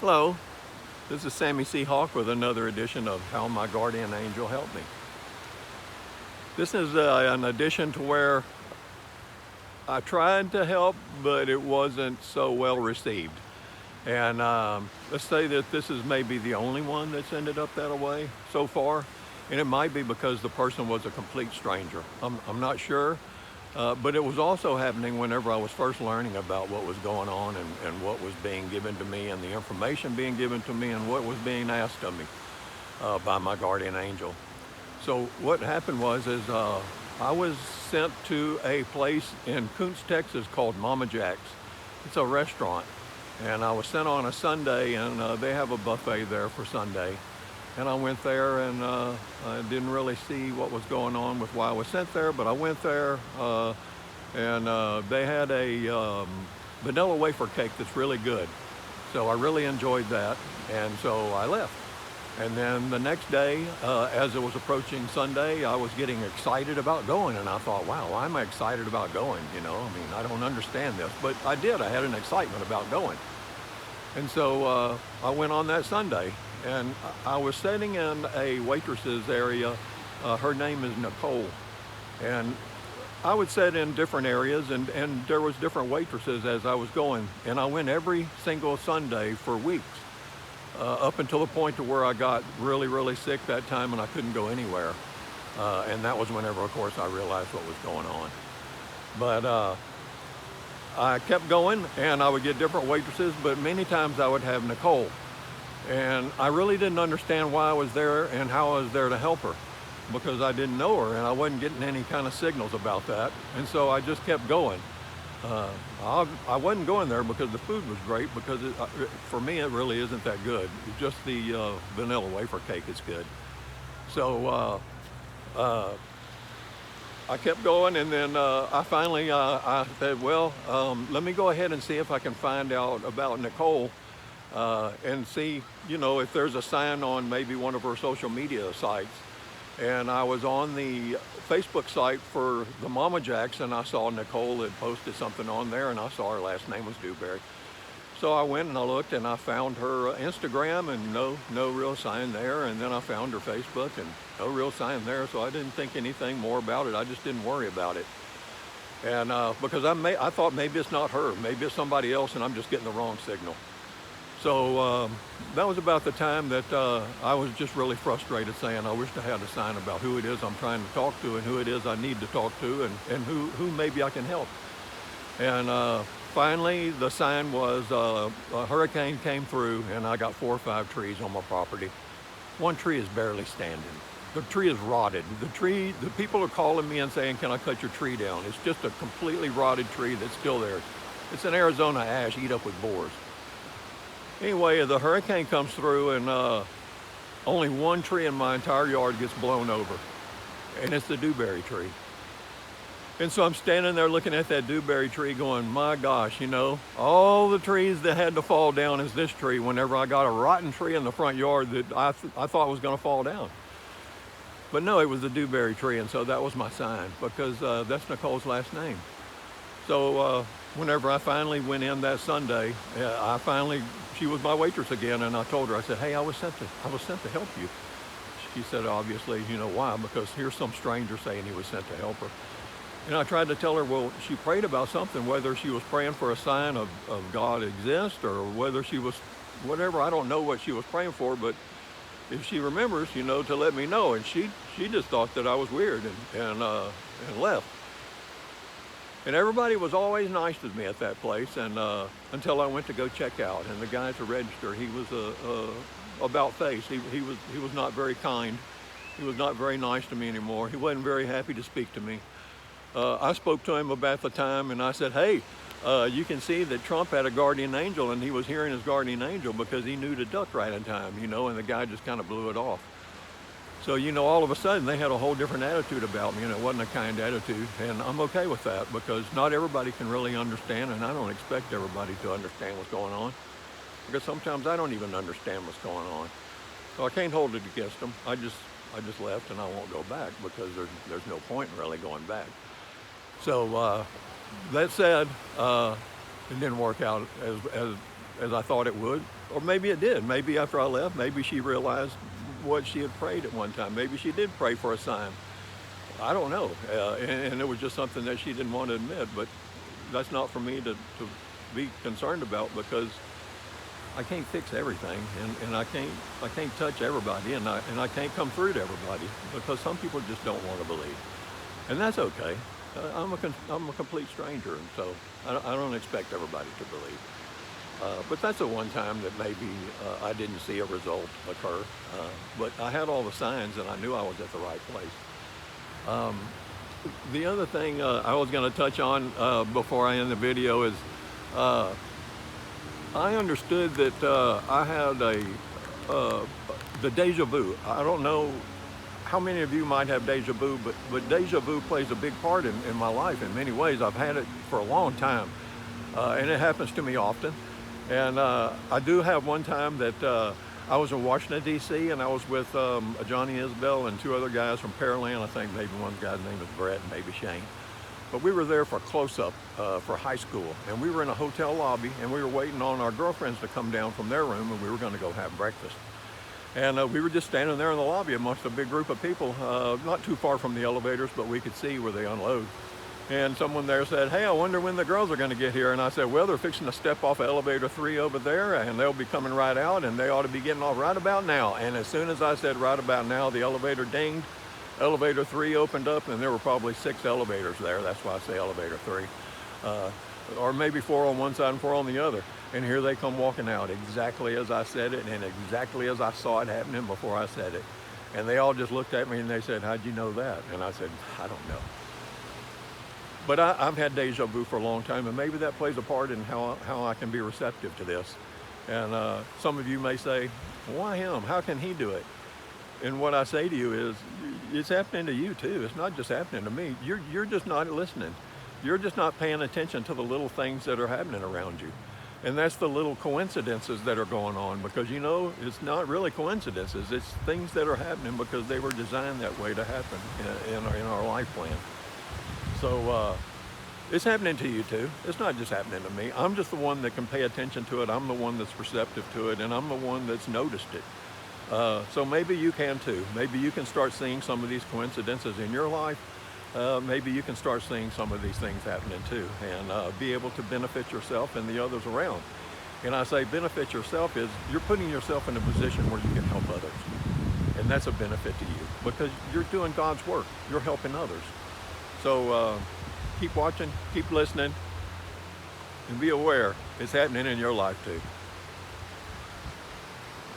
Hello, this is Sammy Seahawk with another edition of How My Guardian Angel Helped Me. This is an edition to where I tried to help, but it wasn't so well received. And let's say that this is maybe the only one that's ended up that way so far. And it might be because the person was a complete stranger. I'm not sure. But it was also happening whenever I was first learning about what was going on and what was being given to me and the information being given to me and what was being asked of me by my guardian angel. So what happened was I was sent to a place in Kountze, Texas called Mama Jack's. It's a restaurant. And I was sent on a Sunday, and they have a buffet there for Sunday. And I went there, and I didn't really see what was going on with why I was sent there, but I went there, and they had a vanilla wafer cake that's really good. So I really enjoyed that, and so I left. And then the next day, as it was approaching Sunday, I was getting excited about going, and I thought, wow, why am I excited about going? You know, I mean, I don't understand this, but I did. I had an excitement about going. And so I went on that Sunday, and I was sitting in a waitress's area. Her name is Nicole, and I would sit in different areas, and there was different waitresses as I was going, and I went every single Sunday for weeks, up until the point to where I got really, really sick that time, and I couldn't go anywhere. And that was whenever, of course, I realized what was going on. But I kept going, and I would get different waitresses, but many times I would have Nicole. And I really didn't understand why I was there and how I was there to help her, because I didn't know her and I wasn't getting any kind of signals about that. And so I just kept going. I wasn't going there because the food was great, because for me it really isn't that good. Just the vanilla wafer cake is good. So I kept going, and then I finally I said, well, let me go ahead and see if I can find out about Nicole and see, you know, if there's a sign on maybe one of her social media sites. And I was on the Facebook site for the Mama Jacks, and I saw Nicole had posted something on there, and I saw her last name was Dewberry. So I went and I looked, and I found her Instagram, and no real sign there. And then I found her Facebook, and no real sign there. So I didn't think anything more about it. I just didn't worry about it. And because I thought maybe it's not her, maybe it's somebody else, and I'm just getting the wrong signal. So that was about the time that I was just really frustrated, saying I wish I had a sign about who it is I'm trying to talk to and who it is I need to talk to, and who maybe I can help. And finally, the sign was a hurricane came through, and I got 4 or 5 trees on my property. One tree is barely standing. The tree is rotted. The people are calling me and saying, can I cut your tree down? It's just a completely rotted tree that's still there. It's an Arizona ash, eat up with boars. Anyway, the hurricane comes through, and only one tree in my entire yard gets blown over, and it's the dewberry tree. And so I'm standing there looking at that dewberry tree going, my gosh, you know, all the trees that had to fall down is this tree, whenever I got a rotten tree in the front yard that I thought was going to fall down. But no, it was the dewberry tree, and so that was my sign, because that's Nicole's last name. So whenever I finally went in that Sunday, she was my waitress again, and I told her, I said, hey, I was sent to help you. She said, obviously, you know why? Because here's some stranger saying he was sent to help her. And I tried to tell her, well, she prayed about something, whether she was praying for a sign of God exists, or whether she was, whatever, I don't know what she was praying for, but if she remembers, you know, to let me know. And she just thought that I was weird, and left. And everybody was always nice to me at that place, and until I went to go check out. And the guy at the register, he was about face. He was not very kind. He was not very nice to me anymore. He wasn't very happy to speak to me. I spoke to him about the time, and I said, hey, you can see that Trump had a guardian angel, and he was hearing his guardian angel because he knew to duck right in time, you know, and the guy just kind of blew it off. So, you know, all of a sudden they had a whole different attitude about me, and it wasn't a kind attitude, and I'm okay with that, because not everybody can really understand, and I don't expect everybody to understand what's going on, because sometimes I don't even understand what's going on. So I can't hold it against them. I just left, and I won't go back, because there's no point in really going back. So that said, it didn't work out as I thought it would. Or maybe it did. Maybe after I left, maybe she realized what she had prayed at one time. Maybe she did pray for a sign. I don't know. And it was just something that she didn't want to admit. But that's not for me to be concerned about, because I can't fix everything, and I can't touch everybody, and I can't come through to everybody, because some people just don't want to believe, and that's okay. I'm a complete stranger, and so I don't expect everybody to believe. But that's the one time that maybe I didn't see a result occur, but I had all the signs, and I knew I was at the right place. The other thing I was going to touch on before I end the video is I understood that I had the deja vu. I don't know how many of you might have deja vu, but deja vu plays a big part in my life in many ways. I've had it for a long time, and it happens to me often. And I do have one time that I was in Washington, D.C., and I was with Johnny Isbell and two other guys from Pearland. I think maybe one guy's name is Brett and maybe Shane. But we were there for a close-up for high school, and we were in a hotel lobby, and we were waiting on our girlfriends to come down from their room, and we were going to go have breakfast. And we were just standing there in the lobby amongst a big group of people, not too far from the elevators, but we could see where they unload. And someone there said, "Hey, I wonder when the girls are going to get here." And I said, "Well, they're fixing to step off elevator 3 over there, and they'll be coming right out, and they ought to be getting off right about now." And as soon as I said right about now, the elevator dinged. Elevator 3 opened up, and there were probably 6 elevators there. That's why I say elevator 3. Or maybe 4 on one side and 4 on the other. And here they come walking out exactly as I said it, and exactly as I saw it happening before I said it. And they all just looked at me and they said, "How'd you know that?" And I said, "I don't know." But I've had deja vu for a long time, and maybe that plays a part in how I can be receptive to this. And some of you may say, "Why him? How can he do it?" And what I say to you is, it's happening to you too. It's not just happening to me. You're just not listening. You're just not paying attention to the little things that are happening around you. And that's the little coincidences that are going on, because you know, it's not really coincidences. It's things that are happening because they were designed that way to happen in our life plan. So it's happening to you too. It's not just happening to me. I'm just the one that can pay attention to it. I'm the one that's receptive to it, and I'm the one that's noticed it. So maybe you can too. Maybe you can start seeing some of these coincidences in your life. Maybe you can start seeing some of these things happening too, and be able to benefit yourself and the others around. And I say benefit yourself is you're putting yourself in a position where you can help others. And that's a benefit to you, because you're doing God's work. You're helping others. So keep watching, keep listening, and be aware it's happening in your life too.